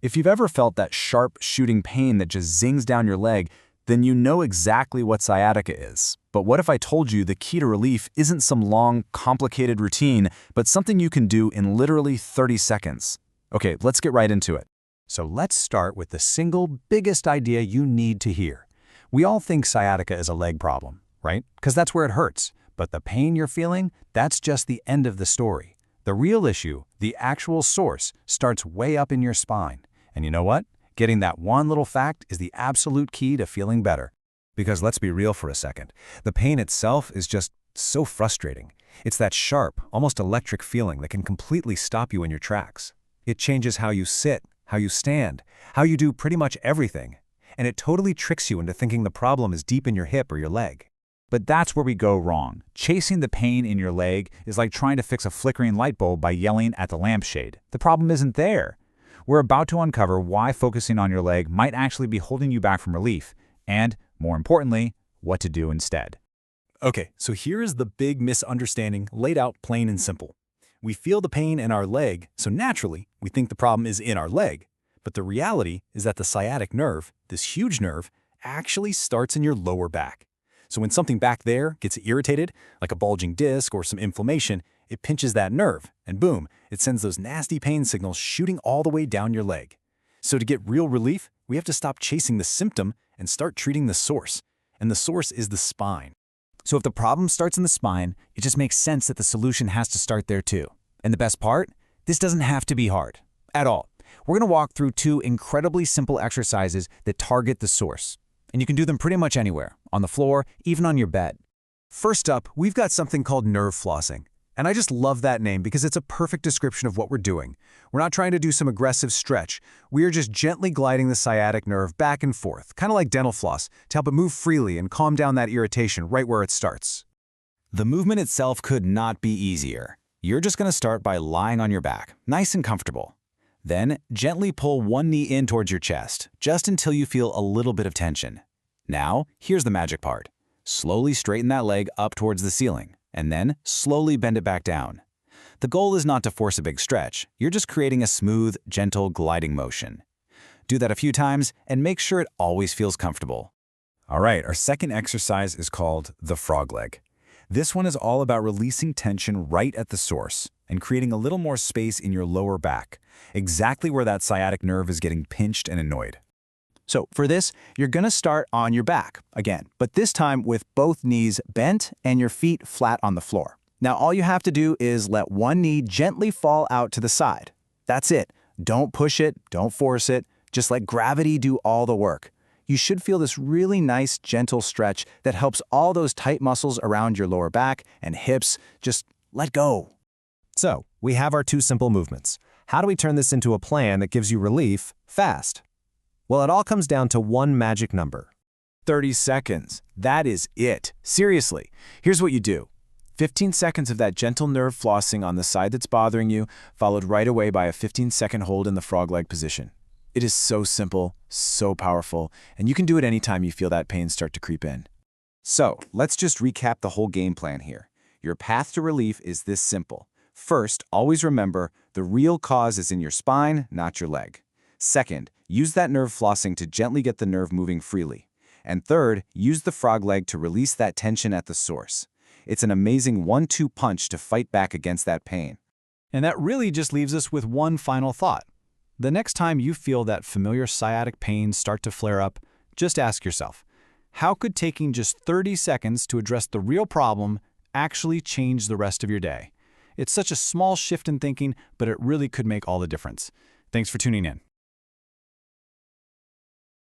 If you've ever felt that sharp, shooting pain that just zings down your leg, then you know exactly what sciatica is. But what if I told you the key to relief isn't some long, complicated routine, but something you can do in literally 30 seconds? Okay, let's get right into it. So let's start with the single biggest idea you need to hear. We all think sciatica is a leg problem, right? Because that's where it hurts. But the pain you're feeling, that's just the end of the story. The real issue, the actual source, starts way up in your spine. And you know what? Getting that one little fact is the absolute key to feeling better. Because let's be real for a second. The pain itself is just so frustrating. It's that sharp, almost electric feeling that can completely stop you in your tracks. It changes how you sit, how you stand, how you do pretty much everything. And it totally tricks you into thinking the problem is deep in your hip or your leg. But that's where we go wrong. Chasing the pain in your leg is like trying to fix a flickering light bulb by yelling at the lampshade. The problem isn't there. We're about to uncover why focusing on your leg might actually be holding you back from relief, and, more importantly, what to do instead. Okay, so here is the big misunderstanding laid out plain and simple. We feel the pain in our leg, so naturally, we think the problem is in our leg. But the reality is that the sciatic nerve, this huge nerve, actually starts in your lower back. So when something back there gets irritated, like a bulging disc or some inflammation, it pinches that nerve, and boom, it sends those nasty pain signals shooting all the way down your leg. So to get real relief, we have to stop chasing the symptom and start treating the source. And the source is the spine. So if the problem starts in the spine, it just makes sense that the solution has to start there too. And the best part? This doesn't have to be hard at all. We're going to walk through two incredibly simple exercises that target the source. And you can do them pretty much anywhere, on the floor, even on your bed. First up, we've got something called nerve flossing. And I just love that name because it's a perfect description of what we're doing. We're not trying to do some aggressive stretch. We are just gently gliding the sciatic nerve back and forth, kind of like dental floss, to help it move freely and calm down that irritation right where it starts. The movement itself could not be easier. You're just going to start by lying on your back, nice and comfortable. Then, gently pull one knee in towards your chest, just until you feel a little bit of tension. Now, here's the magic part. Slowly straighten that leg up towards the ceiling, and then slowly bend it back down. The goal is not to force a big stretch. You're just creating a smooth, gentle gliding motion. Do that a few times, and make sure it always feels comfortable. All right, our second exercise is called the frog leg. This one is all about releasing tension right at the source and creating a little more space in your lower back, exactly where that sciatic nerve is getting pinched and annoyed. So for this, you're going to start on your back again, but this time with both knees bent and your feet flat on the floor. Now all you have to do is let one knee gently fall out to the side. That's it. Don't push it, don't force it, just let gravity do all the work. You should feel this really nice, gentle stretch that helps all those tight muscles around your lower back and hips just let go. So, we have our two simple movements. How do we turn this into a plan that gives you relief fast? Well, it all comes down to one magic number. 30 seconds. That is it. Seriously. Here's what you do. 15 seconds of that gentle nerve flossing on the side that's bothering you, followed right away by a 15-second hold in the frog leg position. It is so simple, so powerful, and you can do it anytime you feel that pain start to creep in. So, let's just recap the whole game plan here. Your path to relief is this simple. First, always remember, the real cause is in your spine, not your leg. Second, use that nerve flossing to gently get the nerve moving freely. And third, use the frog leg to release that tension at the source. It's an amazing 1-2 punch to fight back against that pain. And that really just leaves us with one final thought. The next time you feel that familiar sciatic pain start to flare up, just ask yourself, how could taking just 30 seconds to address the real problem actually change the rest of your day? It's such a small shift in thinking, but it really could make all the difference. Thanks for tuning in.